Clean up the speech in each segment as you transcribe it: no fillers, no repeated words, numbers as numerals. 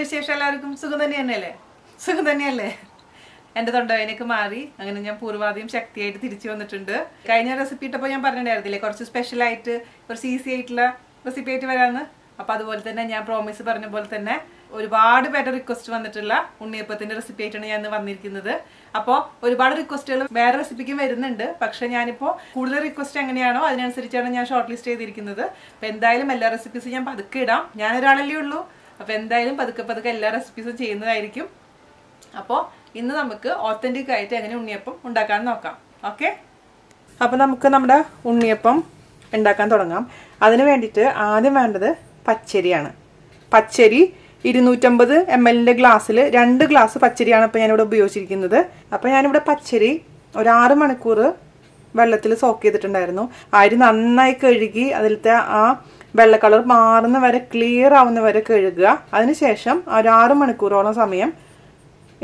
വിശേഷം എല്ലാവർക്കും സുഖം തന്നെയല്ലേ? സുഖം തന്നെയല്ലേ? എൻ്റെ തൊണ്ടവേനൊക്കെ മാറി അങ്ങനെ ഞാൻ പൂർവാധികം ശക്തിയായിട്ട് തിരിച്ചു വന്നിട്ടുണ്ട്. കഴിഞ്ഞ റെസിപ്പി ഇട്ടപ്പോൾ ഞാൻ പറഞ്ഞിട്ടുണ്ടായിരുന്നില്ലേ കുറച്ച് സ്പെഷ്യലായിട്ട് കുറച്ച് ഈസി ആയിട്ടുള്ള റെസിപ്പി ആയിട്ട് വരാമെന്ന്. അപ്പോൾ അതുപോലെ തന്നെ ഞാൻ പ്രോമിസ് പറഞ്ഞ പോലെ തന്നെ ഒരുപാട് പേരുടെ റിക്വസ്റ്റ് വന്നിട്ടുള്ള ഉണ്ണിയപ്പത്തിൻ്റെ റെസിപ്പി ആയിട്ടാണ് ഞാൻ വന്നിരിക്കുന്നത്. അപ്പോൾ ഒരുപാട് റിക്വസ്റ്റുകൾ വേറെ റെസിപ്പിക്കും വരുന്നുണ്ട്. പക്ഷേ ഞാനിപ്പോൾ കൂടുതൽ റിക്വസ്റ്റ് എങ്ങനെയാണോ അതിനനുസരിച്ചാണ് ഞാൻ ഷോർട്ട് ലിസ്റ്റ് ചെയ്തിരിക്കുന്നത്. അപ്പോൾ എന്തായാലും എല്ലാ റെസിപ്പീസും ഞാൻ പതുക്കെ ഇടാം. ഞാനൊരാളല്ലേ ഉള്ളൂ. അപ്പോൾ എന്തായാലും പതുക്കെ എല്ലാ റെസിപ്പീസും ചെയ്യുന്നതായിരിക്കും. അപ്പോൾ ഇന്ന് നമുക്ക് ഓത്തൻറ്റിക് ആയിട്ട് എങ്ങനെ ഉണ്ണിയപ്പം ഉണ്ടാക്കാൻ നോക്കാം. ഓക്കെ, അപ്പോൾ നമുക്ക് നമ്മുടെ ഉണ്ണിയപ്പം ഉണ്ടാക്കാൻ തുടങ്ങാം. അതിന് വേണ്ടിയിട്ട് ആദ്യം വേണ്ടത് പച്ചരിയാണ്. പച്ചരി 250 ml ഗ്ലാസ്സിൽ 2 ഗ്ലാസ് പച്ചരിയാണ് ഇപ്പോൾ ഞാനിവിടെ ഉപയോഗിച്ചിരിക്കുന്നത്. അപ്പോൾ ഞാനിവിടെ പച്ചരി ഒരു 6 മണിക്കൂർ വെള്ളത്തിൽ സോക്ക് ചെയ്തിട്ടുണ്ടായിരുന്നു. അരി നന്നായി കഴുകി അതിലത്തെ ആ വെള്ള കളർ മാറുന്ന വരെ ക്ലിയർ ആവുന്ന വരെ കഴുകുക. അതിനുശേഷം ഒരു 6 മണിക്കൂറോളം സമയം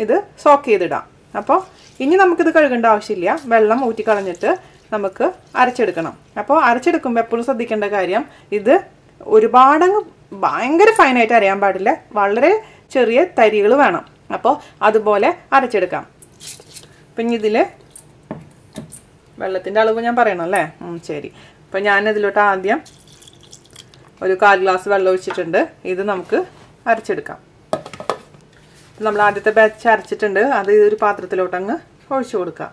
ഇത് സോക്ക് ചെയ്തിടാം. അപ്പോൾ ഇനി നമുക്കിത് കഴുകേണ്ട ആവശ്യമില്ല. വെള്ളം ഊറ്റിക്കളഞ്ഞിട്ട് നമുക്ക് അരച്ചെടുക്കണം. അപ്പോൾ അരച്ചെടുക്കുമ്പോൾ എപ്പോഴും ശ്രദ്ധിക്കേണ്ട കാര്യം ഇത് ഒരുപാടങ്ങ് ഭയങ്കര ഫൈനായിട്ട് അരയാൻ പാടില്ല. വളരെ ചെറിയ തരികൾ വേണം. അപ്പോൾ അതുപോലെ അരച്ചെടുക്കാം. അപ്പം ഇതിൽ വെള്ളത്തിൻ്റെ അളവ് ഞാൻ പറയണം അല്ലേ? ശരി. അപ്പം ഞാനിതിലോട്ട് ആദ്യം ഒരു 1/4 ഗ്ലാസ് വെള്ളം ഒഴിച്ചിട്ടുണ്ട്. ഇത് നമുക്ക് അരച്ചെടുക്കാം. നമ്മൾ ആദ്യത്തെ ബാച്ച് അരച്ചിട്ടുണ്ട്. അത് ഒരു പാത്രത്തിലോട്ട് അങ്ങ് ഒഴിച്ചു കൊടുക്കുക.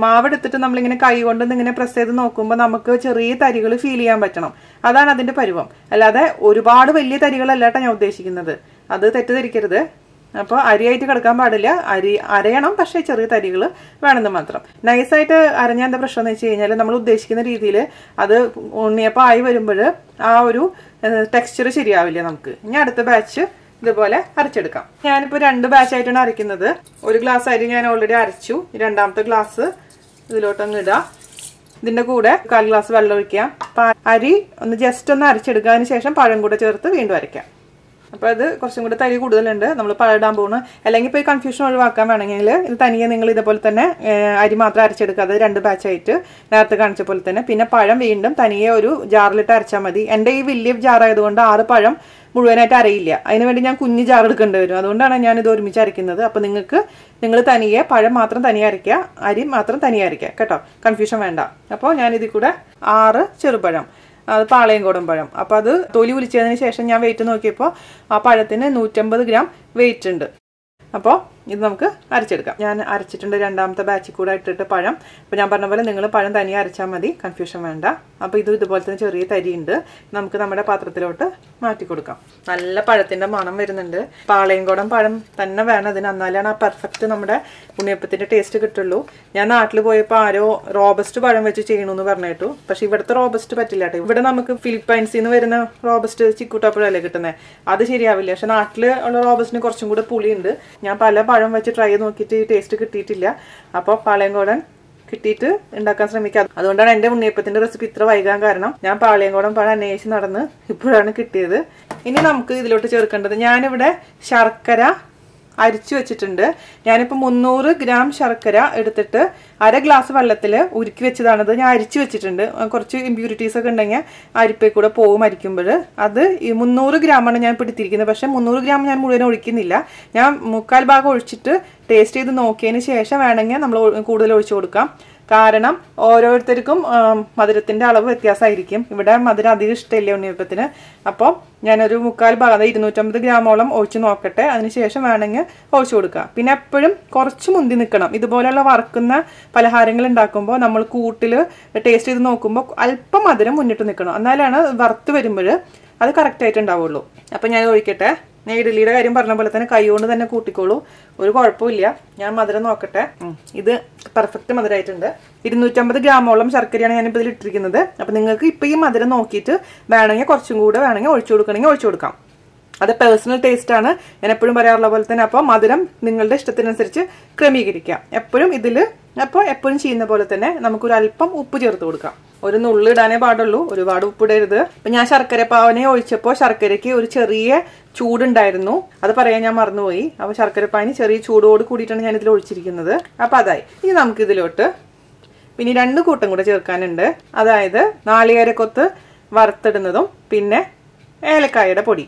മാവ് എടുത്തിട്ട് നമ്മളിങ്ങനെ കൈ കൊണ്ട് ഇങ്ങനെ പ്രസ് ചെയ്ത് നോക്കുമ്പോൾ നമുക്ക് ചെറിയ തരികൾ ഫീൽ ചെയ്യാൻ പറ്റണം. അതാണ് അതിൻ്റെ പരുവം. അല്ലാതെ ഒരുപാട് വലിയ തരികളല്ല കേട്ടോ ഞാൻ ഉദ്ദേശിക്കുന്നത്. അത് തെറ്റിദ്ധരിക്കരുത്. അപ്പോൾ അരിയായിട്ട് കിടക്കാൻ പാടില്ല. അരയണം, പക്ഷേ ചെറിയ തരികൾ വേണമെന്ന് മാത്രം. നൈസായിട്ട് അരഞ്ഞാൽ എന്താ പ്രശ്നം എന്ന് വെച്ച് കഴിഞ്ഞാൽ നമ്മൾ ഉദ്ദേശിക്കുന്ന രീതിയിൽ അത് ഉണ്ണിയപ്പം ആയി വരുമ്പോൾ ആ ഒരു ടെക്സ്ചർ ശരിയാവില്ല നമുക്ക്. ഇനി അടുത്ത ബാച്ച് ഇതുപോലെ അരച്ചെടുക്കാം. ഞാനിപ്പോൾ 2 ബാച്ചായിട്ടാണ് അരയ്ക്കുന്നത്. 1 ഗ്ലാസ് അരി ഞാൻ ഓൾറെഡി അരച്ചു. രണ്ടാമത്തെ ഗ്ലാസ് ഇതിലോട്ടങ്ങ് ഇടുക. ഇതിൻ്റെ കൂടെ 1/4 ഗ്ലാസ് വെള്ളം ഒഴിക്കാം. അരി ഒന്ന് ജസ്റ്റ് ഒന്ന് അരച്ചെടുക്കാതിന് ശേഷം പഴം കൂടെ ചേർത്ത് വീണ്ടും അരയ്ക്കാം. അപ്പോൾ അത് കുറച്ചും കൂടെ തരി കൂടുതലുണ്ട്. നമ്മൾ പഴം ഇടാൻ പോകുന്നു. അല്ലെങ്കിൽ ഇപ്പോൾ ഈ കൺഫ്യൂഷൻ ഒഴിവാക്കാൻ വേണമെങ്കിൽ ഇത് തനിയെ നിങ്ങൾ ഇതേപോലെ തന്നെ അരി മാത്രം അരച്ചെടുക്കാതെ 2 ബാച്ചായിട്ട് നേരത്തെ കാണിച്ച പോലെ തന്നെ. പിന്നെ പഴം വീണ്ടും തനിയെ ഒരു ജാറിലിട്ട് അരച്ചാൽ മതി. എൻ്റെ ഈ വലിയ ജാറായതുകൊണ്ട് 6 പഴം മുഴുവനായിട്ട് അരയില്ല. അതിനുവേണ്ടി ഞാൻ കുഞ്ഞ് ജാർ എടുക്കേണ്ടി വരും. അതുകൊണ്ടാണ് ഞാനിത് ഒരുമിച്ച് അരയ്ക്കുന്നത്. അപ്പോൾ നിങ്ങൾ തനിയെ പഴം മാത്രം തനിയെ അരയ്ക്കുക, അരി മാത്രം തനിയെ അരയ്ക്കുക കേട്ടോ. കൺഫ്യൂഷൻ വേണ്ട. അപ്പോൾ ഞാനിതിൽ കൂടെ 6 ചെറുപഴം, അത് പാളയംകോടൻ പഴം. അപ്പോൾ അത് തൊലി ഉലിച്ചതിന് ശേഷം ഞാൻ വെയിറ്റ് നോക്കിയപ്പോൾ ആ പഴത്തിന് 150 ഗ്രാം വെയിറ്റ് ഉണ്ട്. അപ്പോൾ ഇത് നമുക്ക് അരച്ചെടുക്കാം. ഞാൻ അരച്ചിട്ടുണ്ട് രണ്ടാമത്തെ ബാച്ചിൽ കൂടെ ഇട്ടിട്ട് പഴം. അപ്പോൾ ഞാൻ പറഞ്ഞ പോലെ നിങ്ങൾ പഴം തനിയെ അരച്ചാൽ മതി, കൺഫ്യൂഷൻ വേണ്ട. അപ്പോൾ ഇതുപോലെ തന്നെ ചെറിയ തരിയുണ്ട്. നമുക്ക് നമ്മുടെ പാത്രത്തിലോട്ട് മാറ്റി കൊടുക്കാം. നല്ല പഴത്തിൻ്റെ മണം വരുന്നുണ്ട്. പാളയംകോടൻ പഴം തന്നെ വേണം അതിന്. എന്നാലാണ് ആ പെർഫെക്റ്റ് നമ്മുടെ ഉണ്ണിയപ്പത്തിൻ്റെ ടേസ്റ്റ് കിട്ടുള്ളൂ. ഞാൻ നാട്ടിൽ പോയപ്പോൾ ആരോ റോബസ്റ്റ് പഴം വെച്ച് ചെയ്യണമെന്ന് പറഞ്ഞിട്ടു. പക്ഷേ ഇവിടുത്തെ റോബസ്റ്റ് പറ്റില്ല കേട്ടോ. ഇവിടെ നമുക്ക് ഫിലിപ്പൈൻസിൽ നിന്ന് വരുന്ന റോബസ്റ്റ് ചിക്കൂട്ടാപ്പഴല്ലേ കിട്ടുന്നത്. അത് ശരിയാവില്ല. പക്ഷെ നാട്ടിൽ ഉള്ള റോബസ്റ്റിന് കുറച്ചും കൂടെ പുളിയുണ്ട്. ഞാൻ പല പഴം വെച്ച് ട്രൈ ചെയ്ത് നോക്കിയിട്ട് ടേസ്റ്റ് കിട്ടിയിട്ടില്ല. അപ്പോൾ പാളയംകോടൻ കിട്ടിയിട്ട് ഉണ്ടാക്കാൻ ശ്രമിക്കാം. അതുകൊണ്ടാണ് എൻ്റെ ഉണ്ണിയപ്പത്തിൻ്റെ റെസിപ്പി ഇത്ര വൈകാൻ കാരണം. ഞാൻ പാളയംകോടൻ പഴം അന്വേഷിച്ച് നടന്ന് ഇപ്പോഴാണ് കിട്ടിയത്. ഇനി നമുക്ക് ഇതിലോട്ട് ചേർക്കേണ്ടത്, ഞാനിവിടെ ശർക്കര അരിച്ചു വെച്ചിട്ടുണ്ട്. ഞാനിപ്പോൾ 300 ഗ്രാം ശർക്കര എടുത്തിട്ട് 1/2 ഗ്ലാസ് വെള്ളത്തിൽ ഉരുക്കി വെച്ചതാണത്. ഞാൻ അരിച്ചു വെച്ചിട്ടുണ്ട്. കുറച്ച് ഇമ്പ്യൂരിറ്റീസ് ഒക്കെ ഉണ്ടെങ്കിൽ അരിപ്പയിൽ കൂടെ പോകും അരിക്കുമ്പോൾ. അത് 300 ഗ്രാമാണ് ഞാൻ പിടിത്തിരിക്കുന്നത്. പക്ഷേ 300 ഗ്രാം ഞാൻ മുഴുവൻ ഒഴിക്കുന്നില്ല. ഞാൻ 1/4 ഭാഗം ഒഴിച്ചിട്ട് ടേസ്റ്റ് ചെയ്ത് നോക്കിയതിന് ശേഷം വേണമെങ്കിൽ നമ്മൾ കൂടുതൽ ഒഴിച്ചു കൊടുക്കാം. കാരണം ഓരോരുത്തർക്കും മധുരത്തിൻ്റെ അളവ് വ്യത്യാസമായിരിക്കും. ഇവിടെ മധുരം അധികം ഇഷ്ടമില്ല ഉണ്ണിയപ്പത്തിന്. അപ്പോൾ ഞാനൊരു 1/4 ഭാഗം, 250 ഗ്രാമോളം ഒഴിച്ച് നോക്കട്ടെ. അതിനുശേഷം വേണമെങ്കിൽ ഒഴിച്ചു കൊടുക്കുക. പിന്നെ എപ്പോഴും കുറച്ച് മുന്തി നിൽക്കണം. ഇതുപോലെയുള്ള വറുക്കുന്ന പലഹാരങ്ങൾ ഉണ്ടാക്കുമ്പോൾ നമ്മൾ കൂട്ടിൽ ടേസ്റ്റ് ചെയ്ത് നോക്കുമ്പോൾ അല്പം മധുരം മുന്നിട്ട് നിൽക്കണം. എന്നാലാണ് വറുത്ത് വരുമ്പോൾ അത് കറക്റ്റായിട്ട് ഉണ്ടാവുള്ളൂ. അപ്പം ഞാൻ ഒഴിക്കട്ടെ. ഞാൻ ഇഡ്ഡലിയുടെ കാര്യം പറഞ്ഞ പോലെ തന്നെ കൈ കൊണ്ട് തന്നെ കൂട്ടിക്കോളൂ, ഒരു കുഴപ്പമില്ല. ഞാൻ മധുരം നോക്കട്ടെ. ഇത് പെർഫെക്റ്റ് മധുരമായിട്ടുണ്ട്. 250 ഗ്രാമോളം ശർക്കരയാണ് ഞാനിപ്പോൾ ഇതിൽ ഇട്ടിരിക്കുന്നത്. അപ്പം നിങ്ങൾക്ക് ഇപ്പോൾ ഈ മധുരം നോക്കിയിട്ട് വേണമെങ്കിൽ കുറച്ചും കൂടെ വേണമെങ്കിൽ ഒഴിച്ചു കൊടുക്കണമെങ്കിൽ ഒഴിച്ചു കൊടുക്കാം. അത് പേഴ്സണൽ ടേസ്റ്റാണ്. ഞാൻ എപ്പോഴും പറയാറുള്ള പോലെ തന്നെ. അപ്പോൾ മധുരം നിങ്ങളുടെ ഇഷ്ടത്തിനനുസരിച്ച് ക്രമീകരിക്കാം. എപ്പോഴും ചെയ്യുന്ന പോലെ തന്നെ നമുക്കൊരു അല്പം ഉപ്പ് ചേർത്ത് കൊടുക്കാം. ഒരു നുള്ളി ഇടാനേ പാടുള്ളൂ, ഒരുപാട് ഉപ്പിടരുത്. അപ്പം ഞാൻ ശർക്കര പാവനെ ഒഴിച്ചപ്പോൾ ശർക്കരയ്ക്ക് ഒരു ചെറിയ ചൂടുണ്ടായിരുന്നു. അത് പറയാൻ ഞാൻ മറന്നുപോയി. അപ്പോൾ ശർക്കരപ്പാനി ചെറിയ ചൂടോട് കൂടിയിട്ടാണ് ഞാൻ ഇതിൽ ഒഴിച്ചിരിക്കുന്നത്. അപ്പോൾ അതായി. ഇനി നമുക്കിതിലോട്ട് പിന്നെ 2 കൂട്ടം കൂടെ ചേർക്കാനുണ്ട്. അതായത് നാളികേരക്കൊത്ത് വറുത്തിടുന്നതും പിന്നെ ഏലക്കായയുടെ പൊടി.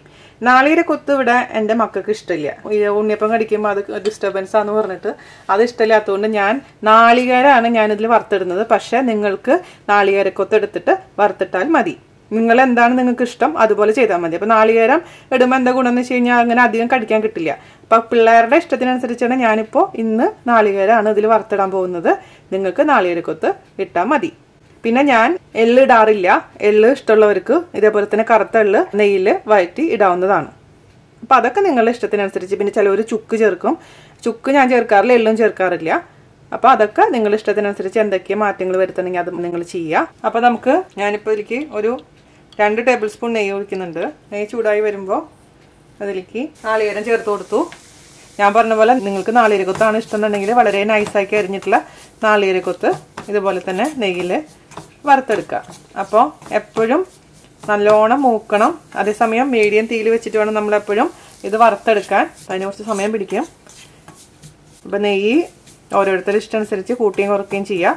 നാളികേരക്കൊത്ത് ഇവിടെ എൻ്റെ മക്കൾക്ക് ഇഷ്ടമില്ല. ഈ ഉണ്ണിയപ്പം കടിക്കുമ്പോൾ അത് ഡിസ്റ്റർബൻസ് ആണെന്ന് പറഞ്ഞിട്ട് അത് ഇഷ്ടമില്ലാത്തതുകൊണ്ട് ഞാൻ നാളികേരമാണ് ഞാനിതിൽ വറുത്തിടുന്നത്. പക്ഷെ നിങ്ങൾക്ക് നാളികേരക്കൊത്ത് എടുത്തിട്ട് വറുത്തിട്ടാൽ മതി. നിങ്ങൾ എന്താണ് നിങ്ങൾക്ക് ഇഷ്ടം അതുപോലെ ചെയ്താൽ മതി. അപ്പം നാളികേരം ഇടുമ്പോൾ എന്താ ഗുണം എന്ന് വെച്ച് കഴിഞ്ഞാൽ അങ്ങനെ അധികം കടിക്കാൻ കിട്ടില്ല. അപ്പം പിള്ളേരുടെ ഇഷ്ടത്തിനനുസരിച്ചാണ് ഞാനിപ്പോൾ ഇന്ന് നാളികേരമാണ് ഇതിൽ വറുത്തിടാൻ പോകുന്നത്. നിങ്ങൾക്ക് നാളികേരക്കൊത്ത് ഇട്ടാൽ മതി. പിന്നെ ഞാൻ എള്ള് ഇടാറില്ല. എള്ള് ഇഷ്ടമുള്ളവർക്ക് ഇതേപോലെ തന്നെ കറുത്ത എള്ള് നെയ്യിൽ വഴറ്റി ഇടാവുന്നതാണ്. അപ്പം അതൊക്കെ നിങ്ങളുടെ ഇഷ്ടത്തിനനുസരിച്ച്. പിന്നെ ചിലവർ ചുക്ക് ചേർക്കും. ചുക്ക് ഞാൻ ചേർക്കാറില്ല, എള്ളും ചേർക്കാറില്ല. അപ്പോൾ അതൊക്കെ നിങ്ങളുടെ ഇഷ്ടത്തിനനുസരിച്ച് എന്തൊക്കെയാണ് മാറ്റങ്ങൾ വരുത്തണമെങ്കിൽ അത് നിങ്ങൾ ചെയ്യുക. അപ്പോൾ നമുക്ക് ഞാനിപ്പോൾ ഇതിലേക്ക് ഒരു 2 ടേബിൾ സ്പൂൺ നെയ്യ് ഒഴിക്കുന്നുണ്ട്. നെയ്യ് ചൂടായി വരുമ്പോൾ അതിലേക്ക് നാളികേരം ചേർത്ത് കൊടുത്തു. ഞാൻ പറഞ്ഞ പോലെ നിങ്ങൾക്ക് നാളികേരക്കൊത്താണ് ഇഷ്ടം എന്നുണ്ടെങ്കിൽ വളരെ നൈസാക്കി അരിഞ്ഞിട്ടുള്ള നാളികേരക്കൊത്ത് ഇതുപോലെ തന്നെ നെയ്യിൽ വറുത്തെടുക്കുക. അപ്പോൾ എപ്പോഴും നല്ലോണം മൂക്കണം. അതേസമയം മീഡിയം തീയിൽ വെച്ചിട്ട് വേണം നമ്മളെപ്പോഴും ഇത് വറുത്തെടുക്കാൻ. അതിന് കുറച്ച് സമയം പിടിക്കും. അപ്പോൾ നെയ്യ് ഓരോരുത്തരുടെ ഇഷ്ടം അനുസരിച്ച് കൂട്ടുകയും കുറയ്ക്കുകയും ചെയ്യുക.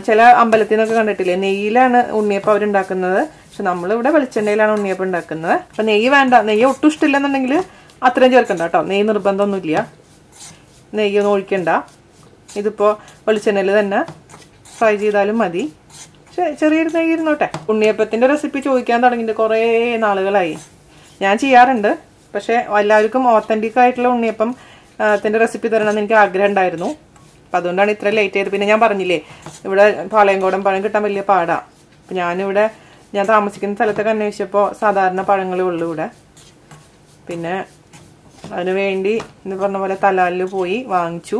ചില അമ്പലത്തിൽ നിന്നൊക്കെ കണ്ടിട്ടില്ലേ, നെയ്യിലാണ് ഉണ്ണിയപ്പം അവരുണ്ടാക്കുന്നത്. പക്ഷെ നമ്മളിവിടെ വെളിച്ചെണ്ണയിലാണ് ഉണ്ണിയപ്പം ഉണ്ടാക്കുന്നത്. അപ്പം നെയ്യ് വേണ്ട, നെയ്യ് ഒട്ടും ഇഷ്ടമില്ലെന്നുണ്ടെങ്കിൽ അത്രയും ചേർക്കണ്ട കേട്ടോ. നെയ്യ് നിർബന്ധമൊന്നുമില്ല, നെയ്യൊന്നും ഒഴിക്കണ്ട. ഇതിപ്പോൾ വെളിച്ചെണ്ണയിൽ തന്നെ ഫ്രൈ ചെയ്താലും മതി. പക്ഷെ ചെറിയൊരു നെയ്യ് ഇരുന്നോട്ടെ. ഉണ്ണിയപ്പത്തിൻ്റെ റെസിപ്പി ചോദിക്കാൻ തുടങ്ങിയിട്ട് കുറേ നാളുകളായി. ഞാൻ ചെയ്യാറുണ്ട്, പക്ഷേ എല്ലാവർക്കും ഓത്തൻറ്റിക് ആയിട്ടുള്ള ഉണ്ണിയപ്പം ത്തിൻ്റെ റെസിപ്പി തരണമെന്ന് എനിക്ക് ആഗ്രഹം ഉണ്ടായിരുന്നു. അപ്പം അതുകൊണ്ടാണ് ഇത്ര ലേറ്റ് ചെയ്തത്. പിന്നെ ഞാൻ പറഞ്ഞില്ലേ, ഇവിടെ പാളയംകോടൻ പഴം കിട്ടാൻ വലിയ പാടാണ്. അപ്പം ഞാൻ താമസിക്കുന്ന സ്ഥലത്തൊക്കെ അന്വേഷിച്ചപ്പോൾ സാധാരണ പഴങ്ങളേ ഉള്ളൂ ഇവിടെ. പിന്നെ അതിന് വേണ്ടി എന്ന് പറഞ്ഞ പോലെ തലാലിൽ പോയി വാങ്ങിച്ചു.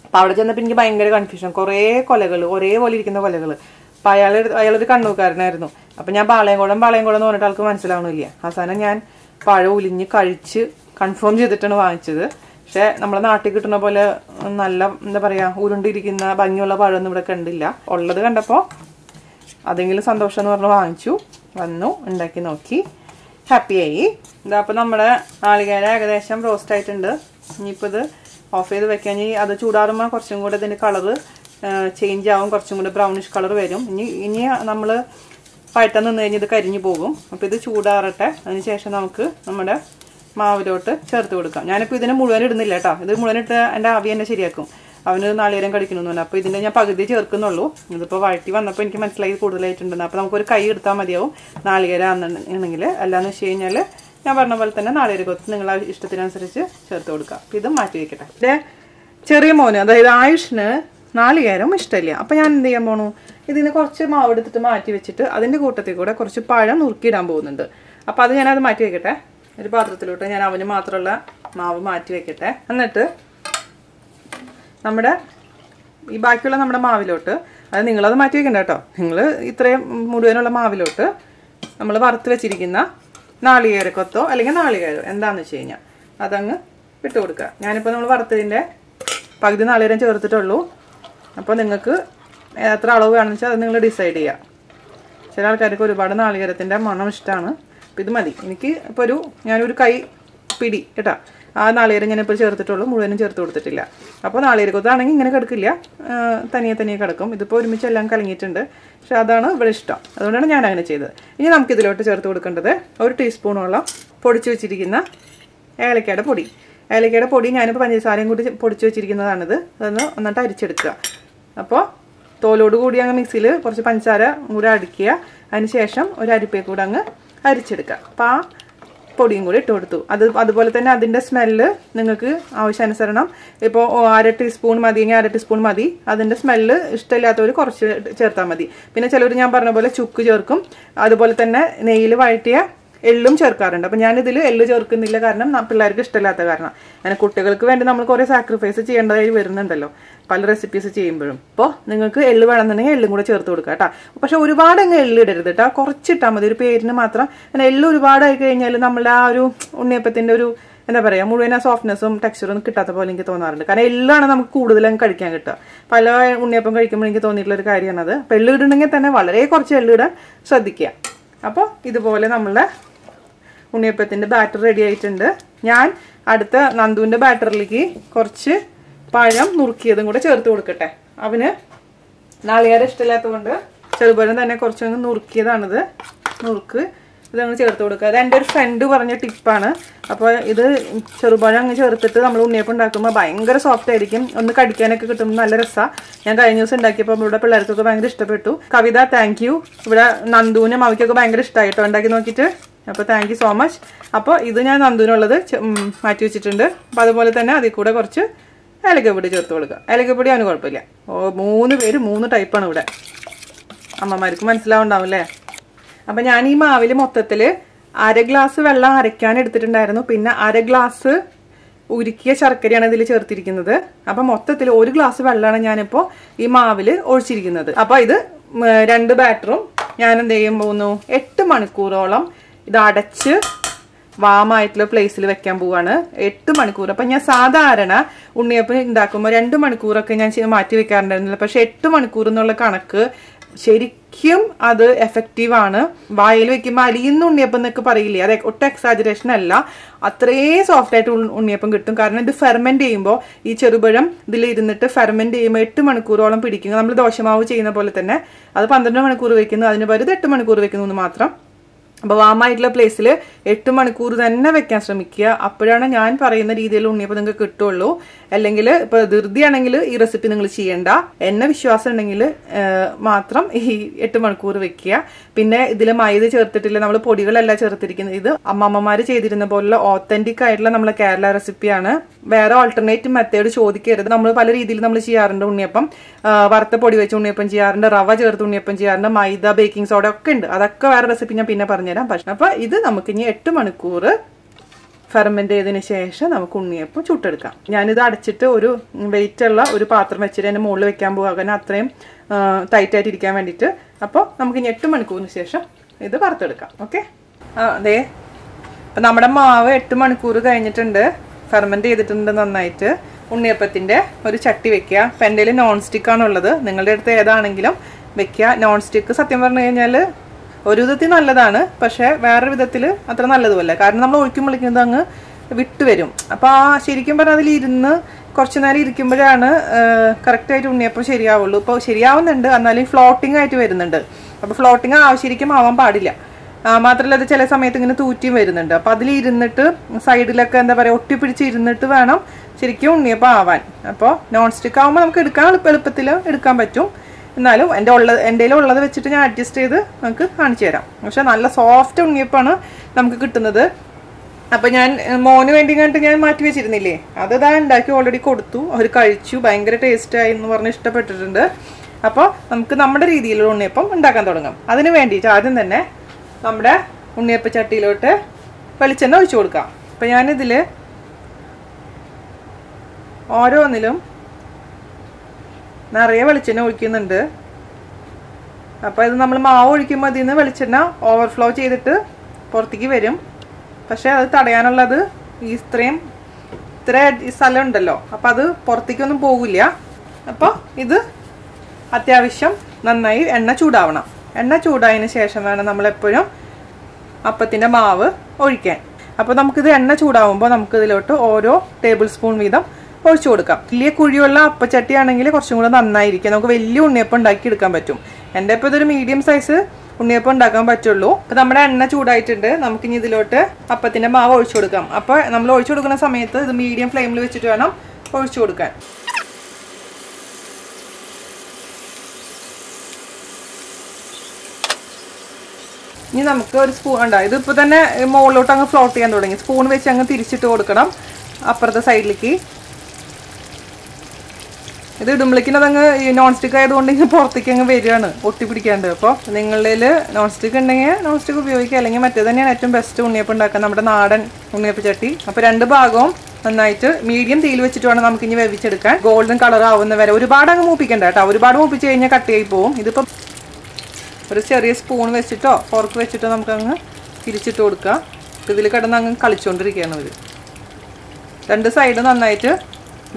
അപ്പം അവിടെ ചെന്നപ്പോൾ എനിക്ക് ഭയങ്കര കൺഫ്യൂഷൻ. കുറേ കൊലകൾ, ഒരേപോലെ ഇരിക്കുന്ന കൊലകൾ. അപ്പം അയാളൊരു കണ്ണൂക്കാരനായിരുന്നു. അപ്പം ഞാൻ പാളയംകോടൻ എന്ന് പറഞ്ഞിട്ട് ആൾക്ക് മനസ്സിലാവണില്ല. അവസാനം ഞാൻ പഴം ഉലിഞ്ഞ് കഴിച്ച് കൺഫേം ചെയ്തിട്ടാണ് വാങ്ങിച്ചത്. പക്ഷെ നമ്മളെ നാട്ടിൽ കിട്ടുന്ന പോലെ നല്ല എന്താ പറയുക ഉരുണ്ടിരിക്കുന്ന ഭംഗിയുള്ള പഴമൊന്നും ഇവിടെ കണ്ടില്ല. ഉള്ളത് കണ്ടപ്പോൾ അതെങ്കിലും സന്തോഷം എന്ന് പറഞ്ഞ് വാങ്ങിച്ചു. വന്നു, ഉണ്ടാക്കി നോക്കി, ഹാപ്പിയായി. ഇതാ അപ്പോൾ നമ്മുടെ നാളികേരം ഏകദേശം റോസ്റ്റ് ആയിട്ടുണ്ട്. ഇനിയിപ്പോൾ ഇത് ഓഫ് ചെയ്ത് വെക്കാൻ, ഇനി അത് ചൂടാറുമ്പോൾ കുറച്ചും കൂടെ ഇതിൻ്റെ കളറ് ചേഞ്ച് ആവും, കുറച്ചും കൂടെ ബ്രൗണിഷ് കളർ വരും. ഇനി നമ്മൾ പഴട്ടാൻ നിന്ന് കഴിഞ്ഞ് ഇത് കരിഞ്ഞു പോകും. അപ്പോൾ ഇത് ചൂടാറട്ടെ. അതിന് ശേഷം നമുക്ക് നമ്മുടെ മാവിലോട്ട് ചേർത്ത് കൊടുക്കാം. ഞാനിപ്പോൾ ഇതിനെ മുഴുവൻ ഇടുന്നില്ല കേട്ടോ. ഇത് മുഴുവൻ ഇട്ട് എൻ്റെ ആവി തന്നെ ശരിയാക്കും. അവന് നാളികേരം കടിക്കണമെന്ന് പറഞ്ഞു. അപ്പോൾ ഇതിൻ്റെ ഞാൻ പകുതി ചേർക്കുന്നുള്ളൂ. ഇതിപ്പോൾ വഴറ്റി വന്നപ്പോൾ എനിക്ക് മനസ്സിലായി കൂടുതലായിട്ടുണ്ടെന്ന്. അപ്പോൾ നമുക്കൊരു കൈ എടുത്താൽ മതിയാവും നാളികേരം ആണെന്നുണ്ടെങ്കിൽ. അല്ലാന്ന് വെച്ച് കഴിഞ്ഞാൽ ഞാൻ പറഞ്ഞ പോലെ തന്നെ നാളികേരക്കൊത്ത് നിങ്ങളെ ഇഷ്ടത്തിനനുസരിച്ച് ചേർത്ത് കൊടുക്കുക. അപ്പോൾ ഇത് മാറ്റി വയ്ക്കട്ടെ. എൻ്റെ ചെറിയ മോന്, അതായത് ആയുഷിന് നാളികേരം ഇഷ്ടമില്ല. അപ്പോൾ ഞാൻ എന്ത് ചെയ്യാൻ പോണു, ഇതിന് കുറച്ച് മാവ് എടുത്തിട്ട് മാറ്റി വെച്ചിട്ട് അതിൻ്റെ കൂട്ടത്തിൽ കൂടെ കുറച്ച് പഴം നുറുക്കിയിടാൻ പോകുന്നുണ്ട്. അപ്പോൾ അത് ഞാനത് മാറ്റി വയ്ക്കട്ടെ. ഒരു പാത്രത്തിലോട്ട് ഞാൻ അവന് മാത്രമുള്ള മാവ് മാറ്റി വയ്ക്കട്ടെ. എന്നിട്ട് നമ്മുടെ ഈ ബാക്കിയുള്ള നമ്മുടെ മാവിലോട്ട്, അത് നിങ്ങളത് മാറ്റി വയ്ക്കണ്ട കേട്ടോ. നിങ്ങൾ ഇത്രയും മുഴുവനുള്ള മാവിലോട്ട് നമ്മൾ വറുത്ത് വെച്ചിരിക്കുന്ന നാളികേരക്കൊത്തോ അല്ലെങ്കിൽ നാളികേരോ എന്താണെന്ന് വെച്ച് കഴിഞ്ഞാൽ അതങ്ങ് ഇട്ട് കൊടുക്കുക. ഞാനിപ്പോൾ നമ്മൾ വറുത്തതിൻ്റെ പകുതി നാളികേരം ചേർത്തിട്ടുള്ളൂ. അപ്പോൾ നിങ്ങൾക്ക് എത്ര അളവ് വേണമെന്ന് വെച്ചാൽ അത് നിങ്ങൾ ഡിസൈഡ് ചെയ്യുക. ചില ആൾക്കാർക്ക് ഒരുപാട് നാളികേരത്തിൻ്റെ മണം ഇഷ്ടമാണ്. അപ്പോൾ ഇത് മതി. എനിക്ക് ഇപ്പോൾ ഞാനൊരു കൈ പിടി കേട്ടോ ആ നാളികേരം ഞാനിപ്പോൾ ചേർത്തിട്ടുള്ളൂ, മുഴുവനും ചേർത്ത് കൊടുത്തിട്ടില്ല. അപ്പോൾ നാളികേരക്കൊത്താണെങ്കിൽ ഇങ്ങനെ കിടക്കില്ല, തനിയെ കിടക്കും. ഇതിപ്പോൾ ഒരുമിച്ച് എല്ലാം കലങ്ങിയിട്ടുണ്ട്. പക്ഷെ അതാണ് ഇവിടെ ഇഷ്ടം, അതുകൊണ്ടാണ് ഞാൻ അങ്ങനെ ചെയ്തത്. ഇനി നമുക്കിതിലോട്ട് ചേർത്ത് കൊടുക്കേണ്ടത് 1 ടീസ്പൂണോളം പൊടിച്ചു വെച്ചിരിക്കുന്ന ഏലക്കയുടെ പൊടി. ഏലക്കയുടെ പൊടി ഞാനിപ്പോൾ പഞ്ചസാരയും കൂടി പൊടിച്ചു വെച്ചിരിക്കുന്നതാണിത്. അതൊന്ന് നന്നായിട്ട് അരിച്ചെടുക്കുക. അപ്പോൾ തോലോട് കൂടി അങ്ങ് മിക്സിയിൽ കുറച്ച് പഞ്ചസാര കൂടെ അടിക്കുക. അതിന് ശേഷം ഒരു അരിപ്പയെ കൂടെ അങ്ങ് അരിച്ചെടുക്കുക. അപ്പോൾ ആ പൊടിയും കൂടി ഇട്ട് കൊടുത്തു. അതുപോലെ തന്നെ അതിൻ്റെ സ്മെല്ല് നിങ്ങൾക്ക് ആവശ്യാനുസരണം, ഇപ്പോൾ 1/2 ടീസ്പൂൺ മതിയെങ്കിൽ 1/2 ടീസ്പൂൺ മതി. അതിൻ്റെ സ്മെല്ല് ഇഷ്ടമില്ലാത്തവർ കുറച്ച് ചേർത്താൽ മതി. പിന്നെ ചിലർ ഞാൻ പറഞ്ഞ പോലെ ചുക്ക് ചേർക്കും. അതുപോലെ തന്നെ നെയ്യിൽ വഴറ്റിയ എള്ളും ചേർക്കാറുണ്ട്. അപ്പോൾ ഞാനിതിൽ എള്ള് ചേർക്കുന്നില്ല, കാരണം പിള്ളേർക്ക് ഇഷ്ടമില്ലാത്ത കാരണം. അങ്ങനെ കുട്ടികൾക്ക് വേണ്ടി നമ്മൾ കുറേ സാക്രിഫൈസ് ചെയ്യേണ്ടതായി വരുന്നുണ്ടല്ലോ പല റെസിപ്പീസ് ചെയ്യുമ്പോഴും. അപ്പോൾ നിങ്ങൾക്ക് എള്ള് വേണമെന്നുണ്ടെങ്കിൽ എള്ളും കൂടെ ചേർത്ത് കൊടുക്കുക കേട്ടോ. പക്ഷെ ഒരുപാട് അങ്ങ് എള്ള് ഇടരുത് കേട്ടോ, കുറച്ചിട്ടാൽ മതി, ഒരു പേരിന് മാത്രം. അങ്ങനെ എള്ള് ഒരുപാടായി കഴിഞ്ഞാൽ നമ്മളുടെ ആ ഒരു ഉണ്ണിയപ്പത്തിൻ്റെ ഒരു എന്താ പറയുക മുഴുവൻ ആ സോഫ്റ്റ്നെസ്സും ടെക്സ്ചറും കിട്ടാത്ത പോലെ എനിക്ക് തോന്നാറുണ്ട്. കാരണം എള്ളാണ് നമുക്ക് കൂടുതലും കഴിക്കാൻ കിട്ടുക. പല ഉണ്ണിയപ്പം കഴിക്കുമ്പോൾ എനിക്ക് തോന്നിയിട്ടുള്ളൊരു കാര്യമാണത്. അപ്പോൾ എള്ള് ഇടണമെങ്കിൽ തന്നെ വളരെ കുറച്ച് എള്ള് ഇടാൻ ശ്രദ്ധിക്കുക. അപ്പോൾ ഇതുപോലെ നമ്മളുടെ ഉണ്ണിയപ്പത്തിൻ്റെ ബാറ്റർ റെഡി ആയിട്ടുണ്ട്. ഞാൻ അടുത്ത നന്ദുവിൻ്റെ ബാറ്ററിലേക്ക് കുറച്ച് പഴം നുറുക്കിയതും കൂടെ ചേർത്ത് കൊടുക്കട്ടെ. അവന് നാളികേരം ഇഷ്ടമില്ലാത്തതുകൊണ്ട് ചെറുപഴം തന്നെ കുറച്ചൊന്ന് നുറുക്കിയതാണിത്. നുറുക്ക് ഇതങ്ങ് ചേർത്ത് കൊടുക്കുക. അത് എൻ്റെ ഒരു ഫ്രണ്ട് പറഞ്ഞ ടിപ്പാണ്. അപ്പോൾ ഇത് ചെറുപഴം അങ്ങ് ചേർത്തിട്ട് നമ്മൾ ഉണ്ണിയപ്പം ഉണ്ടാക്കുമ്പോൾ ഭയങ്കര സോഫ്റ്റ് ആയിരിക്കും. ഒന്ന് കടിക്കാനൊക്കെ കിട്ടുമ്പോൾ നല്ല രസമാണ്. ഞാൻ കഴിഞ്ഞ ദിവസം ഉണ്ടാക്കിയപ്പോൾ ഇവിടെ പിള്ളേർക്കൊക്കെ ഭയങ്കര ഇഷ്ടപ്പെട്ടു. കവിത താങ്ക് യു. ഇവിടെ നന്ദുവിനും അവയ്ക്കൊക്കെ ഭയങ്കര ഇഷ്ടമായിട്ടോ ഉണ്ടാക്കി നോക്കിയിട്ട്. അപ്പോൾ താങ്ക് യു സോ മച്ച്. അപ്പോൾ ഇത് ഞാൻ നന്ദുവിനുള്ളത് മാറ്റി വെച്ചിട്ടുണ്ട്. അപ്പോൾ അതുപോലെ തന്നെ അതിൽ കൂടെ കുറച്ച് ഏലക്കപ്പൊടി ചേർത്ത് കൊടുക്കുക. ഏലക്കപ്പൊടി അവന് കുഴപ്പമില്ല. 3 പേര് 3 ടൈപ്പാണ് ഇവിടെ. അമ്മമാർക്ക് മനസ്സിലാവുണ്ടാവും അല്ലേ? അപ്പം ഞാൻ ഈ മാവിൽ മൊത്തത്തിൽ 1/2 ഗ്ലാസ് വെള്ളം അരയ്ക്കാൻ എടുത്തിട്ടുണ്ടായിരുന്നു. പിന്നെ 1/2 ഗ്ലാസ് ഉരുക്കിയ ശർക്കരയാണ് ഇതിൽ ചേർത്തിരിക്കുന്നത്. അപ്പം മൊത്തത്തിൽ 1 ഗ്ലാസ് വെള്ളമാണ് ഞാനിപ്പോൾ ഈ മാവിൽ ഒഴിച്ചിരിക്കുന്നത്. അപ്പോൾ ഇത് 2 ബാറ്ററും ഞാൻ എന്ത് ചെയ്യാൻ പോകുന്നു, 8 മണിക്കൂറോളം ഇത് അടച്ച് വാമായിട്ടുള്ള പ്ലേസിൽ വെക്കാൻ പോവാണ്. 8 മണിക്കൂർ. അപ്പം ഞാൻ സാധാരണ ഉണ്ണിയപ്പം ഉണ്ടാക്കുമ്പോൾ 2 മണിക്കൂറൊക്കെ ഞാൻ മാറ്റി വെക്കാറുണ്ടായിരുന്നില്ല. പക്ഷെ 8 മണിക്കൂർ എന്നുള്ള കണക്ക് ശരിക്കും അത് എഫക്റ്റീവാണ്. വായിൽ വെക്കുമ്പോൾ അലിയുന്ന ഉണ്ണിയപ്പം എന്നൊക്കെ പറയില്ലേ, അത് ഒട്ടും എക്സാജറേഷൻ അല്ല. അത്രയും സോഫ്റ്റ് ആയിട്ട് ഉണ്ണിയപ്പം കിട്ടും. കാരണം ഇത് ഫെർമെന്റ് ചെയ്യുമ്പോൾ ഈ ചെറുപഴം ഇതിൽ ഇരുന്നിട്ട് ഫെർമെന്റ് ചെയ്യുമ്പോൾ 8 മണിക്കൂറോളം പിടിക്കുന്നു. നമ്മൾ ദോശമാവ് ചെയ്യുന്ന പോലെ തന്നെ അത് 12 മണിക്കൂർ വെക്കുന്നു. അതിന് പകരം 8 മണിക്കൂർ വെക്കുന്നു എന്ന് മാത്രം. അപ്പോൾ വാമായിട്ടുള്ള പ്ലേസിൽ 8 മണിക്കൂർ തന്നെ വെക്കാൻ ശ്രമിക്കുക. അപ്പോഴാണ് ഞാൻ പറയുന്ന രീതിയിൽ ഉണ്ണിയപ്പം നിങ്ങൾക്ക് കിട്ടുള്ളൂ. അല്ലെങ്കിൽ ഇപ്പോൾ ധൃതിയാണെങ്കിൽ ഈ റെസിപ്പി നിങ്ങൾ ചെയ്യണ്ട. എന്നെ വിശ്വാസം ഉണ്ടെങ്കിൽ മാത്രം ഈ 8 മണിക്കൂർ വെക്കുക. പിന്നെ ഇതിൽ മൈദ ചേർത്തിട്ടില്ല, നമ്മൾ പൊടികളല്ല ചേർത്തിരിക്കുന്നത്. ഇത് അമ്മമ്മമാർ ചെയ്തിരുന്ന പോലുള്ള ഓത്തന്റിക് ആയിട്ടുള്ള നമ്മളെ കേരള റെസിപ്പിയാണ്. വേറെ ഓൾട്ടർനേറ്റ് മെത്തേഡ് ചോദിക്കരുത്. നമ്മൾ പല രീതിയിൽ നമ്മൾ ചെയ്യാറുണ്ട് ഉണ്ണിയപ്പം. വറുത്ത പൊടി വെച്ച് ഉണ്ണിയപ്പം ചെയ്യാറുണ്ട്, റവ ചേർത്ത് ഉണ്ണിയപ്പം ചെയ്യാറുണ്ട്, മൈദ, ബേക്കിംഗ് സോഡ ഒക്കെ ഉണ്ട്. അതൊക്കെ വേറെ റെസിപ്പി ഞാൻ പിന്നെ പറഞ്ഞുതരാം. പക്ഷെ അപ്പൊ ഇത് നമുക്ക് ഇനി 8 മണിക്കൂർ ഫെർമെന്റ് ചെയ്തതിന് ശേഷം നമുക്ക് ഉണ്ണിയപ്പം ചുട്ടെടുക്കാം. ഞാനിത് അടച്ചിട്ട് ഒരു വെയിറ്റ് ഉള്ള ഒരു പാത്രം വെച്ചിട്ട് എൻ്റെ മുകളിൽ വെക്കാൻ പോകാൻ അത്രയും ടൈറ്റ് ആയിട്ട് ഇരിക്കാൻ വേണ്ടിയിട്ട്. അപ്പോൾ നമുക്ക് ഇനി 8 മണിക്കൂറിന് ശേഷം ഇത് വറുത്തെടുക്കാം. ഓക്കെ, അതെ. അപ്പം നമ്മുടെ മാവ് 8 മണിക്കൂർ കഴിഞ്ഞിട്ടുണ്ട്, ഫെർമെന്റ് ചെയ്തിട്ടുണ്ട് നന്നായിട്ട്. ഉണ്ണിയപ്പത്തിന്റെ ഒരു ചട്ടി വെക്കുക. അപ്പം എൻ്റെ കയ്യിൽ നോൺ സ്റ്റിക്ക് ആണുള്ളത്. നിങ്ങളുടെ അടുത്ത് ഏതാണെങ്കിലും വെക്കുക. നോൺ സ്റ്റിക്ക് സത്യം പറഞ്ഞു കഴിഞ്ഞാൽ ഒരു വിധത്തിൽ നല്ലതാണ്, പക്ഷെ വേറൊരു വിധത്തിൽ അത്ര നല്ലതുമല്ല. കാരണം നമ്മൾ ഒഴിക്കുമ്പോഴേക്കുന്നത് അങ്ങ് വിട്ടുവരും. അപ്പോൾ ശരിക്കും പറഞ്ഞാൽ അതിലിരുന്ന് കുറച്ച് നേരം ഇരിക്കുമ്പോഴാണ് കറക്റ്റായിട്ട് ഉണ്ണിയപ്പം ശരിയാവുള്ളൂ. ഇപ്പോൾ ശരിയാവുന്നുണ്ട്, എന്നാലും ഫ്ലോട്ടിംഗ് ആയിട്ട് വരുന്നുണ്ട്. അപ്പോൾ ഫ്ലോട്ടിങ് ശരിക്കും ആവാൻ പാടില്ല. മാത്രമല്ല അത് ചില സമയത്ത് ഇങ്ങനെ തൂറ്റിയും വരുന്നുണ്ട്. അപ്പോൾ അതിലിരുന്നിട്ട് സൈഡിലൊക്കെ എന്താ പറയുക ഒട്ടിപ്പിടിച്ച് ഇരുന്നിട്ട് വേണം ശരിക്കും ഉണ്ണിയപ്പം ആവാൻ. അപ്പോൾ നോൺ സ്റ്റിക്ക് ആകുമ്പോൾ നമുക്ക് എടുക്കാൻ എളുപ്പത്തിൽ എടുക്കാൻ പറ്റും. എന്നാലും എൻ്റെ ഉള്ളത് വെച്ചിട്ട് ഞാൻ അഡ്ജസ്റ്റ് ചെയ്ത് നമുക്ക് കാണിച്ചു തരാം. പക്ഷെ നല്ല സോഫ്റ്റ് ഉണ്ണിയപ്പാണ് നമുക്ക് കിട്ടുന്നത്. അപ്പം ഞാൻ മോന് വേണ്ടി കണ്ടിട്ട് ഞാൻ മാറ്റി വെച്ചിരുന്നില്ലേ, അതാ ഉണ്ടാക്കി ഓൾറെഡി കൊടുത്തു. അവർ കഴിച്ചു, ഭയങ്കര ടേസ്റ്റായി എന്ന് പറഞ്ഞ് ഇഷ്ടപ്പെട്ടിട്ടുണ്ട്. അപ്പോൾ നമുക്ക് നമ്മുടെ രീതിയിലുള്ള ഉണ്ണിയപ്പം ഉണ്ടാക്കാൻ തുടങ്ങാം. അതിന് വേണ്ടിയിട്ട് ആദ്യം തന്നെ നമ്മുടെ ഉണ്ണിയപ്പ ചട്ടിയിലോട്ട് വെളിച്ചെണ്ണ ഒഴിച്ചു കൊടുക്കാം. അപ്പം ഞാനിതിൽ ഓരോന്നിലും നിറയെ വെളിച്ചെണ്ണ ഒഴിക്കുന്നുണ്ട്. അപ്പോൾ ഇത് നമ്മൾ മാവ് ഒഴിക്കുമ്പോൾ അതിൽ നിന്ന് വെളിച്ചെണ്ണ ഓവർഫ്ലോ ചെയ്തിട്ട് പുറത്തേക്ക് വരും. പക്ഷെ അത് തടയാനുള്ളത് ഇത്ര സ്ഥലം ഉണ്ടല്ലോ, അപ്പം അത് പുറത്തേക്കൊന്നും പോകില്ല. അപ്പോൾ ഇത് അത്യാവശ്യം നന്നായി എണ്ണ ചൂടാവണം. എണ്ണ ചൂടായതിന് ശേഷം വേണം നമ്മളെപ്പോഴും അപ്പത്തിൻ്റെ മാവ് ഒഴിക്കാൻ. അപ്പോൾ നമുക്കിത് എണ്ണ ചൂടാവുമ്പോൾ നമുക്കിതിലോട്ട് ഓരോ ടേബിൾ സ്പൂൺ വീതം ഒഴിച്ചു കൊടുക്കാം. വലിയ കുഴിയുള്ള അപ്പച്ചട്ടി ആണെങ്കിൽ കുറച്ചും കൂടെ നന്നായിരിക്കും. നമുക്ക് വലിയ ഉണ്ണിയപ്പം ഉണ്ടാക്കി എടുക്കാൻ പറ്റും. എൻ്റെ ഇപ്പോൾ ഇതൊരു മീഡിയം സൈസ് ഉണ്ണിയപ്പം ഉണ്ടാക്കാൻ പറ്റുള്ളൂ. അപ്പോൾ നമ്മുടെ എണ്ണ ചൂടായിട്ടുണ്ട്. നമുക്കിനി ഇതിലോട്ട് അപ്പത്തിൻ്റെ മാവ് ഒഴിച്ചു കൊടുക്കാം. അപ്പോൾ നമ്മൾ ഒഴിച്ചു കൊടുക്കുന്ന സമയത്ത് ഇത് മീഡിയം ഫ്ലെയിമിൽ വെച്ചിട്ട് വേണം ഒഴിച്ചു കൊടുക്കാൻ. ഇനി നമുക്ക് ഒരു സ്പൂൺ ഉണ്ടാവും. ഇതിപ്പോൾ തന്നെ മുകളിലോട്ട് അങ്ങ് ഫ്ലോട്ട് ചെയ്യാൻ തുടങ്ങി. സ്പൂൺ വെച്ച് അങ്ങ് തിരിച്ചിട്ട് കൊടുക്കണം അപ്പുറത്തെ സൈഡിലേക്ക്. ഇത് ഇടുമ്പോഴേക്കും അതങ്ങ് നോൺ സ്റ്റിക്ക് ആയതുകൊണ്ട് ഇങ്ങനെ പുറത്തേക്ക് അങ്ങ് വരികയാണ് ഒട്ടി പിടിക്കാണ്ട്. അപ്പോൾ നിങ്ങളിൽ നോൺ സ്റ്റിക്ക് ഉണ്ടെങ്കിൽ നോൺ സ്റ്റിക്ക് ഉപയോഗിക്കുക, അല്ലെങ്കിൽ മറ്റേ തന്നെയാണ് ഏറ്റവും ബെസ്റ്റ് ഉണ്ണിയപ്പം ഉണ്ടാക്കാൻ, നമ്മുടെ നാടൻ ഉണ്ണിയപ്പ ചട്ടി. അപ്പോൾ 2 ഭാഗവും നന്നായിട്ട് മീഡിയം തീയിൽ വെച്ചിട്ട് വേണം നമുക്ക് ഇനി വേവിച്ചെടുക്കാൻ. ഗോൾഡൻ കളർ ആവുന്ന വരെ ഒരുപാട് അങ്ങ് മൂപ്പിക്കണ്ട കേട്ടോ. ഒരുപാട് മൂപ്പിച്ച് കഴിഞ്ഞാൽ കട്ടിയായി പോവും. ഇതിപ്പോൾ ഒരു ചെറിയ സ്പൂൺ വെച്ചിട്ടോ ഫോർക്ക് വെച്ചിട്ടോ നമുക്കങ്ങ് തിരിച്ചിട്ട് കൊടുക്കുക. ഇതിൽ കിടന്ന് അങ്ങ് കളിച്ചുകൊണ്ടിരിക്കുകയാണ് ഇവർ. 2 സൈഡ് നന്നായിട്ട്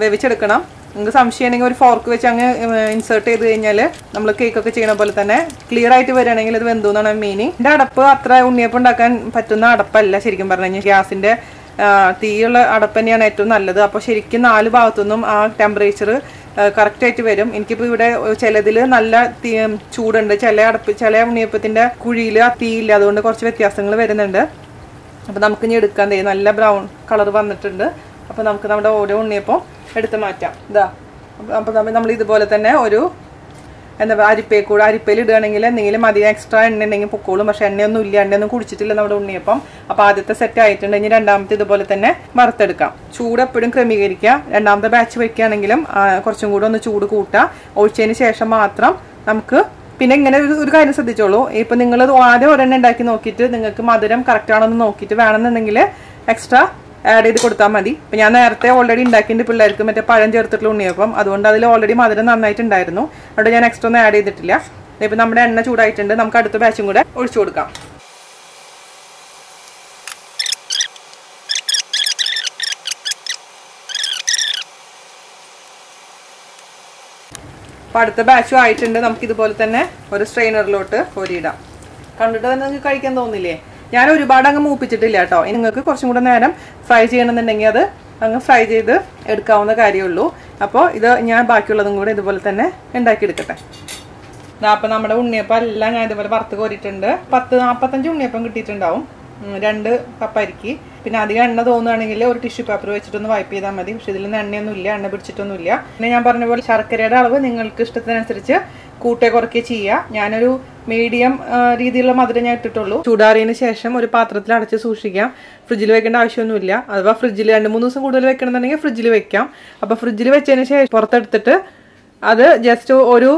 വേവിച്ചെടുക്കണം. നിങ്ങൾക്ക് സംശയമാണെങ്കിൽ ഒരു ഫോർക്ക് വെച്ച് അങ്ങ് ഇൻസേർട്ട് ചെയ്ത് കഴിഞ്ഞാൽ നമ്മൾ കേക്കൊക്കെ ചെയ്യണ പോലെ തന്നെ ക്ലിയർ ആയിട്ട് വരികയാണെങ്കിൽ അത് വെന്തു എന്നാണ് മീനിങ്. എൻ്റെ അടപ്പ് അത്ര ഉണ്ണിയപ്പം ഉണ്ടാക്കാൻ പറ്റുന്ന അടപ്പല്ല ശരിക്കും പറഞ്ഞു കഴിഞ്ഞാൽ. ഗ്യാസിൻ്റെ തീയുള്ള അടപ്പ് തന്നെയാണ് ഏറ്റവും നല്ലത്. അപ്പോൾ ശരിക്കും 4 ഭാഗത്തുനിന്നും ആ ടെമ്പറേച്ചർ കറക്റ്റായിട്ട് വരും. എനിക്കിപ്പോൾ ഇവിടെ ചിലതിൽ നല്ല ചൂടുണ്ട്, ചില ഉണ്ണിയപ്പത്തിൻ്റെ കുഴിയിൽ തീയില്ല, അതുകൊണ്ട് കുറച്ച് വ്യത്യാസങ്ങൾ വരുന്നുണ്ട്. അപ്പോൾ നമുക്ക് ഇനി എടുക്കാൻ നല്ല ബ്രൗൺ കളർ വന്നിട്ടുണ്ട്. അപ്പോൾ നമുക്ക് നമ്മുടെ ഓരോ ഉണ്ണിയപ്പം എടുത്ത് മാറ്റാം. അപ്പോൾ നമ്മൾ ഇതുപോലെ തന്നെ ഒരു അരിപ്പയിൽ ഇടുകയാണെങ്കിൽ എന്തെങ്കിലും അധികം എക്സ്ട്രാ എണ്ണ ഉണ്ടെങ്കിൽ പൊക്കോളും. പക്ഷെ എണ്ണയൊന്നും ഇല്ല, എണ്ണയൊന്നും കുടിച്ചിട്ടില്ല നമ്മുടെ ഉണ്ണിയപ്പം. അപ്പോൾ ആദ്യത്തെ സെറ്റ് ആയിട്ടുണ്ട്. ഇനി രണ്ടാമത്തെ ഇതുപോലെ തന്നെ വറുത്തെടുക്കാം. ചൂട് എപ്പോഴും ക്രമീകരിക്കുക. രണ്ടാമത്തെ ബാച്ച് വെക്കുകയാണെങ്കിലും കുറച്ചും കൂടെ ഒന്ന് ചൂട് കൂട്ടുക. ഒഴിച്ചതിന് ശേഷം മാത്രം നമുക്ക് പിന്നെ ഇങ്ങനെ ഒരു കാര്യം ശ്രദ്ധിച്ചോളൂ. ഇപ്പം നിങ്ങൾ ആദ്യം ഒരെണ്ണം ഉണ്ടാക്കി നോക്കിയിട്ട് നിങ്ങൾക്ക് മധുരം കറക്റ്റ് ആണോ എന്ന് നോക്കിയിട്ട് വേണമെന്നുണ്ടെങ്കിൽ എക്സ്ട്രാ ആഡ് ചെയ്ത് കൊടുത്താൽ മതി. ഇപ്പം ഞാൻ നേരത്തെ ഓൾറെഡി ഉണ്ടാക്കിയിട്ട് പിള്ളേർക്ക് മറ്റേ പഴം ചേർത്തിട്ടുള്ള ഉണ്ണിയപ്പം, അതുകൊണ്ട് അതിൽ ഓൾറെഡി മധുരം നന്നായിട്ടുണ്ടായിരുന്നു. അവിടെ ഞാൻ എക്സ്ട്രാ ഒന്നും ആഡ് ചെയ്തിട്ടില്ല. ഇപ്പം നമ്മുടെ എണ്ണ ചൂടായിട്ടുണ്ട്. നമുക്ക് അടുത്ത ബാച്ചും കൂടെ ഒഴിച്ചു കൊടുക്കാം. അപ്പോൾ അടുത്ത ബാച്ചും ആയിട്ടുണ്ട്. നമുക്കിതുപോലെ തന്നെ ഒരു സ്ട്രെയിനറിലോട്ട് കോരിയിടാം. കണ്ടിട്ട് തന്നെ നിങ്ങൾക്ക് കഴിക്കാൻ തോന്നില്ലേ? ഞാൻ ഒരുപാട് അങ്ങ് മൂപ്പിച്ചിട്ടില്ല കേട്ടോ. നിങ്ങൾക്ക് കുറച്ചും കൂടെ നേരം ഫ്രൈ ചെയ്യണമെന്നുണ്ടെങ്കിൽ അത് അങ്ങ് ഫ്രൈ ചെയ്ത് എടുക്കാവുന്ന കാര്യമുള്ളൂ. അപ്പോൾ ഇത് ഞാൻ ബാക്കിയുള്ളതും കൂടെ ഇതുപോലെ തന്നെ ഉണ്ടാക്കിയെടുക്കട്ടെ. അപ്പോൾ നമ്മുടെ ഉണ്ണിയപ്പം എല്ലാം ഞാൻ ഇതുപോലെ വറുത്ത് കോരിയിട്ടുണ്ട്. 40-45 ഉണ്ണിയപ്പം കിട്ടിയിട്ടുണ്ടാവും. 2 കപ്പ് അരിക്ക്. പിന്നെ അധികം എണ്ണ തോന്നുകയാണെങ്കിൽ ഒരു ടിഷ്യൂ പേപ്പർ വെച്ചിട്ടൊന്ന് വൈപ്പ് ചെയ്താൽ മതി. പക്ഷെ ഇതിലൊന്നും എണ്ണയൊന്നുമില്ല, എണ്ണ പിടിച്ചിട്ടൊന്നുമില്ല. പിന്നെ ഞാൻ പറഞ്ഞ പോലെ ശർക്കരയുടെ അളവ് നിങ്ങൾക്ക് ഇഷ്ടത്തിനനുസരിച്ച് കൂട്ടേ കുറയ്ക്കുക ചെയ്യുക. ഞാനൊരു മീഡിയം രീതിയിലുള്ള മധുരം ഞാൻ ഇട്ടിട്ടുള്ളൂ. ചൂടാറിയതിന് ശേഷം ഒരു പാത്രത്തിൽ അടച്ച് സൂക്ഷിക്കാം. ഫ്രിഡ്ജിൽ വെക്കേണ്ട ആവശ്യമൊന്നുമില്ല. അഥവാ ഫ്രിഡ്ജിൽ 2-3 ദിവസം കൂടുതൽ വെക്കണമെന്നുണ്ടെങ്കിൽ ഫ്രിഡ്ജിൽ വെക്കാം. അപ്പോൾ ഫ്രിഡ്ജിൽ വെച്ചതിന് ശേഷം പുറത്തെടുത്തിട്ട് അത് ജസ്റ്റ് ഒരു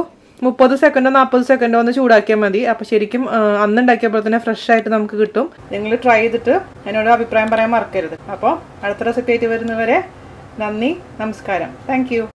30 സെക്കൻഡോ 40 സെക്കൻഡോ ഒന്ന് ചൂടാക്കിയാൽ മതി. അപ്പോൾ ശരിക്കും അന്നുണ്ടാക്കിയപ്പോൾ തന്നെ ഫ്രഷ് ആയിട്ട് നമുക്ക് കിട്ടും. നിങ്ങൾ ട്രൈ ചെയ്തിട്ട് എന്നോട് അഭിപ്രായം പറയാൻ മറക്കരുത്. അപ്പോൾ അടുത്ത റെസിപ്പി ആയിട്ട് വരുന്നവരെ നന്ദി, നമസ്കാരം. Thank you.